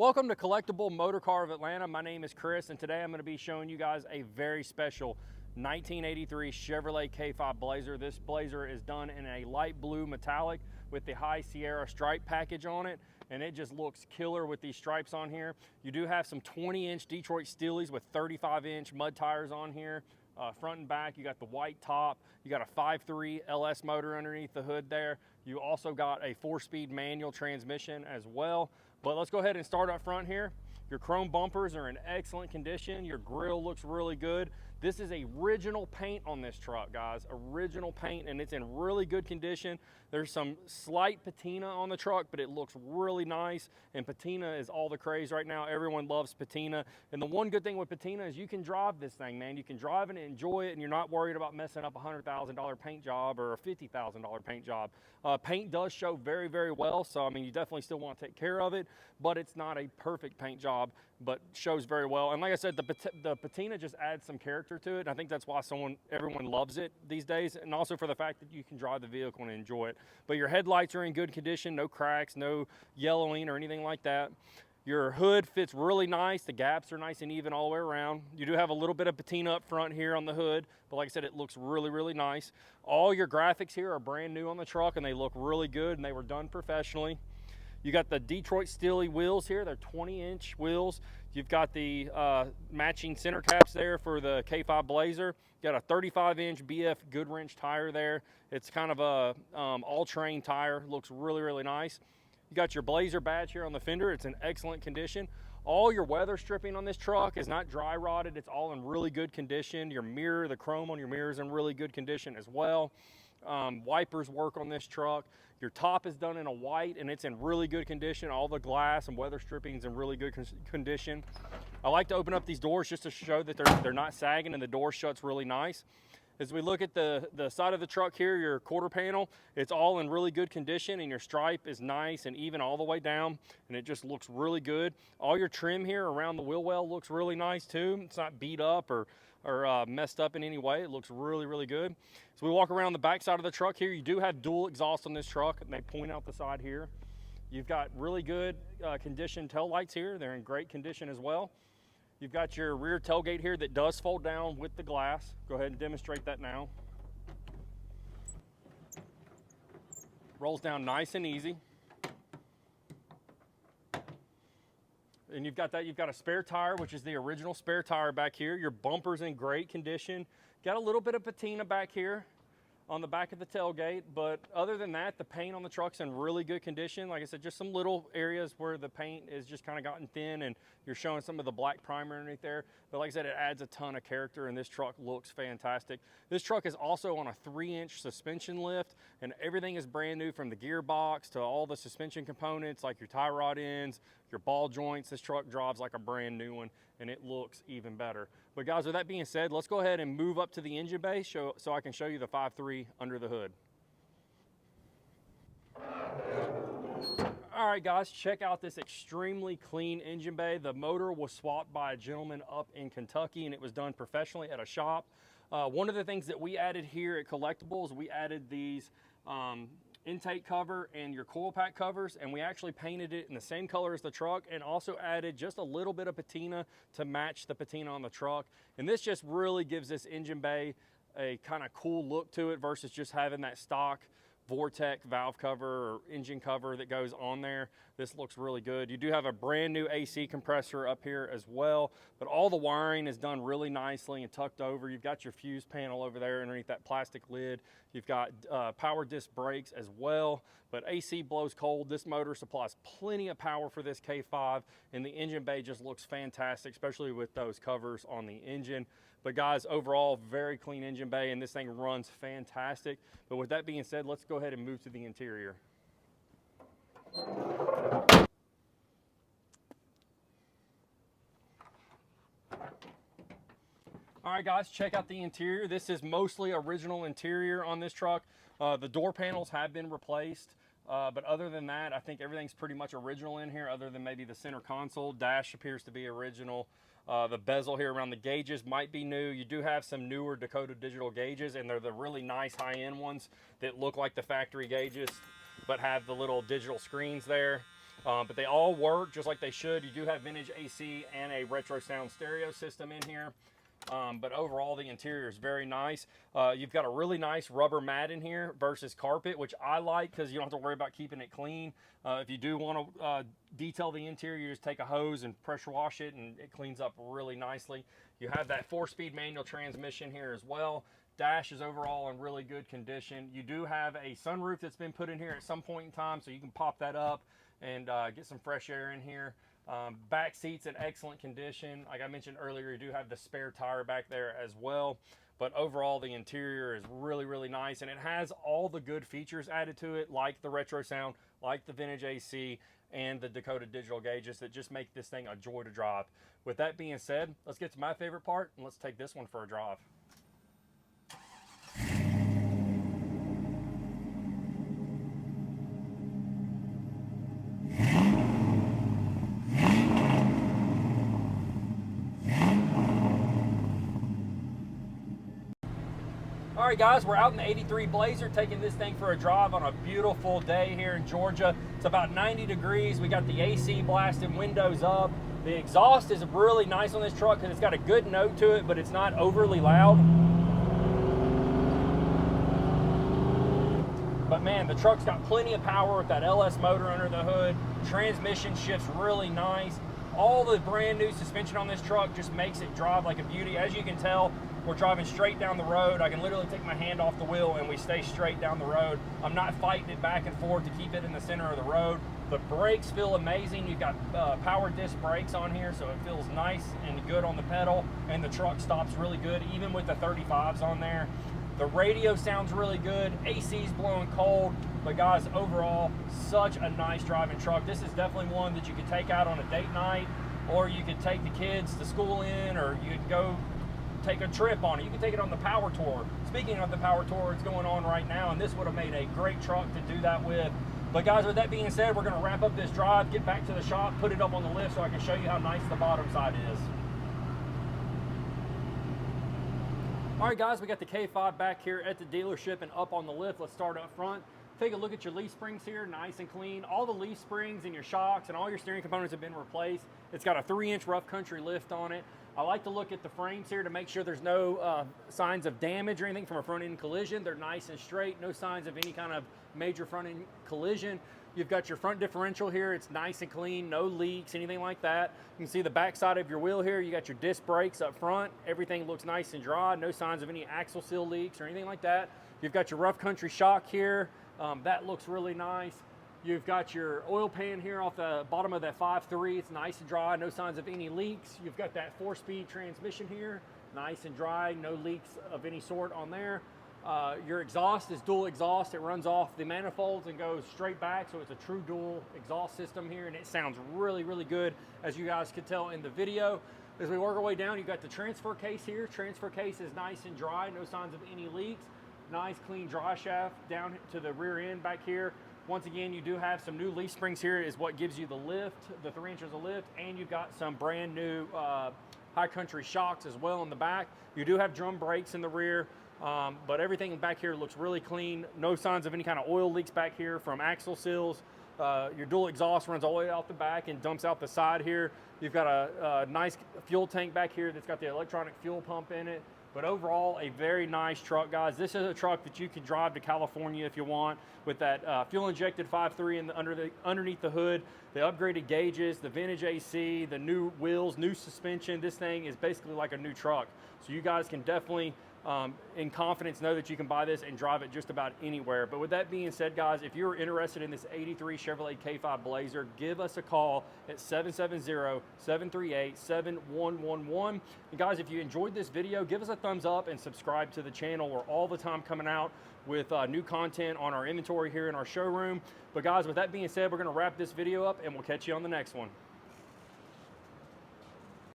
Welcome to Collectible Motorcar of Atlanta. My name is Chris, and today I'm going to be showing you guys a very special 1983 Chevrolet K5 Blazer. This Blazer is done in a light blue metallic with the High Sierra stripe package on it, and it just looks killer with these stripes on here. You do have some 20-inch Detroit Steelies with 35-inch mud tires on here. Front and back, you got the white top, you got a 5.3 LS motor underneath the hood there. You also got a 4-speed manual transmission as well. But let's go ahead and start up front here. Your chrome bumpers are in excellent condition. Your grille looks really good. This is original paint on this truck, guys. Original paint, and it's in really good condition. There's some slight patina on the truck, but it looks really nice, and patina is all the craze right now. Everyone loves patina, and the one good thing with patina is you can drive this thing, man. You can drive it and enjoy it, and you're not worried about messing up a $100,000 paint job or a $50,000 paint job. Paint does show very, very well, so I mean, you definitely still want to take care of it, but it's not a perfect paint job, but shows very well. And like I said, the patina just adds some character to it, and I think that's why everyone loves it these days, and also for the fact that you can drive the vehicle and enjoy it. But your headlights are in good condition, no cracks, no yellowing or anything like that. Your hood fits really nice. The gaps are nice and even all the way around. You do have a little bit of patina up front here on the hood, but like I said, it looks really, really nice. All your graphics here are brand new on the truck, and they look really good, and they were done professionally. You got the Detroit Steely wheels here. They're 20-inch wheels. You've got the matching center caps there for the K5 Blazer. You got a 35-inch BF Goodrich tire there. It's kind of a all-terrain tire. Looks really, really nice. You got your Blazer badge here on the fender. It's in excellent condition. All your weather stripping on this truck is not dry rotted. It's all in really good condition. Your mirror, the chrome on your mirror is in really good condition as well. Wipers work on this truck. Your top is done in a white, and it's in really good condition. All the glass and weather stripping is in really good condition. I like to open up these doors just to show that they're not sagging, and the door shuts really nice. As we look at the side of the truck here, your quarter panel, it's all in really good condition, and your stripe is nice and even all the way down, and it just looks really good. All your trim here around the wheel well looks really nice too. It's not beat up or messed up in any way. It looks really, really good. So we walk around the back side of the truck here. You do have dual exhaust on this truck, and they point out the side here. You've got really good condition tail lights here. They're in great condition as well. You've got your rear tailgate here that does fold down with the glass. Go ahead and demonstrate that now. Rolls down nice and easy. And you've got a spare tire, which is the original spare tire back here. Your bumper's in great condition. Got a little bit of patina back here on the back of the tailgate, but other than that, the paint on the truck's in really good condition. Like I said, just some little areas where the paint is just kind of gotten thin, and you're showing some of the black primer underneath there. But like I said, it adds a ton of character, and this truck looks fantastic. This truck is also on a 3-inch suspension lift, and everything is brand new, from the gearbox to all the suspension components, like your tie rod ends, your ball joints. This truck drives like a brand new one, and it looks even better. But guys, with that being said, let's go ahead and move up to the engine bay so I can show you the 5.3 under the hood. All right, guys, check out this extremely clean engine bay. The motor was swapped by a gentleman up in Kentucky, and it was done professionally at a shop. One of the things that we added here at Collectibles, we added these intake cover and your coil pack covers, and we actually painted it in the same color as the truck, and also added just a little bit of patina to match the patina on the truck. And this just really gives this engine bay a kind of cool look to it versus just having that stock Vortec valve cover or engine cover that goes on there. This looks really good. You do have a brand new AC compressor up here as well, but all the wiring is done really nicely and tucked over. You've got your fuse panel over there underneath that plastic lid. You've got power disc brakes as well, but AC blows cold. This motor supplies plenty of power for this K5, and the engine bay just looks fantastic, especially with those covers on the engine. But guys, overall, very clean engine bay, and this thing runs fantastic. But with that being said, let's go ahead and move to the interior. All right, guys, check out the interior. This is mostly original interior on this truck. The door panels have been replaced. But other than that, I think everything's pretty much original in here, other than maybe the center console. Dash appears to be original. The bezel here around the gauges might be new. You do have some newer Dakota digital gauges, and they're the really nice high-end ones that look like the factory gauges but have the little digital screens there. But they all work just like they should. You do have vintage AC and a retro sound stereo system in here. But overall, the interior is very nice. You've got a really nice rubber mat in here versus carpet, which I like because you don't have to worry about keeping it clean. If you do want to detail the interior, you just take a hose and pressure wash it, and it cleans up really nicely. You have that 4-speed manual transmission here as well. Dash is overall in really good condition. You do have a sunroof that's been put in here at some point in time, so you can pop that up and get some fresh air in here. Back seats in excellent condition. Like I mentioned earlier, you do have the spare tire back there as well. But overall, the interior is really, really nice, and it has all the good features added to it, like the retro sound, like the vintage AC, and the Dakota digital gauges that just make this thing a joy to drive. With that being said, let's get to my favorite part, and let's take this one for a drive. All right, guys, we're out in the 83 Blazer taking this thing for a drive on a beautiful day here in Georgia. It's about 90 degrees. We got the AC blasting, windows up. The exhaust is really nice on this truck because it's got a good note to it, but it's not overly loud. But man, the truck's got plenty of power with that LS motor under the hood. Transmission shifts really nice. All the brand new suspension on this truck just makes it drive like a beauty. As you can tell, we're driving straight down the road. I can literally take my hand off the wheel and we stay straight down the road. I'm not fighting it back and forth to keep it in the center of the road. The brakes feel amazing. You've got power disc brakes on here, so it feels nice and good on the pedal, and the truck stops really good, even with the 35s on there. The radio sounds really good. AC's blowing cold, but guys, overall, such a nice driving truck. This is definitely one that you could take out on a date night, or you could take the kids to school in, or you could go take a trip on it. You can take it on the power tour. Speaking of the power tour, it's going on right now, and this would have made a great truck to do that with. But guys, with that being said, we're going to wrap up this drive, get back to the shop, put it up on the lift so I can show you how nice the bottom side is. All right, guys, we got the K5 back here at the dealership and up on the lift. Let's start up front. Take a look at your leaf springs here, nice and clean. All the leaf springs and your shocks and all your steering components have been replaced. It's got a 3-inch rough country lift on it. I like to look at the frames here to make sure there's no signs of damage or anything from a front end collision. They're nice and straight, no signs of any kind of major front end collision. You've got your front differential here. It's nice and clean, no leaks, anything like that. You can see the back side of your wheel here. You got your disc brakes up front. Everything looks nice and dry. No signs of any axle seal leaks or anything like that. You've got your rough country shock here. That looks really nice. You've got your oil pan here off the bottom of that 5.3. It's nice and dry, no signs of any leaks. You've got that 4-speed transmission here, nice and dry, no leaks of any sort on there. Your exhaust is dual exhaust. It runs off the manifolds and goes straight back, so it's a true dual exhaust system here, and it sounds really, really good, as you guys could tell in the video. As we work our way down, you've got the transfer case here. Transfer case is nice and dry, no signs of any leaks. Nice, clean dry shaft down to the rear end back here. Once again, you do have some new leaf springs here is what gives you the lift, the 3 inches of lift, and you've got some brand new high country shocks as well in the back. You do have drum brakes in the rear, but everything back here looks really clean. No signs of any kind of oil leaks back here from axle seals. Your dual exhaust runs all the way out the back and dumps out the side here. You've got a nice fuel tank back here that's got the electronic fuel pump in it. But overall, a very nice truck, guys. This is a truck that you can drive to California if you want, with that fuel-injected 5.3 underneath the hood, the upgraded gauges, the vintage AC, the new wheels, new suspension. This thing is basically like a new truck. So you guys can definitely, in confidence, know that you can buy this and drive it just about anywhere. But with that being said, guys, if you're interested in this 83 Chevrolet K5 Blazer, give us a call at 770-738-7111. And guys, if you enjoyed this video, give us a thumbs up and subscribe to the channel. We're all the time coming out with new content on our inventory here in our showroom. But guys, with that being said, we're going to wrap this video up and we'll catch you on the next one.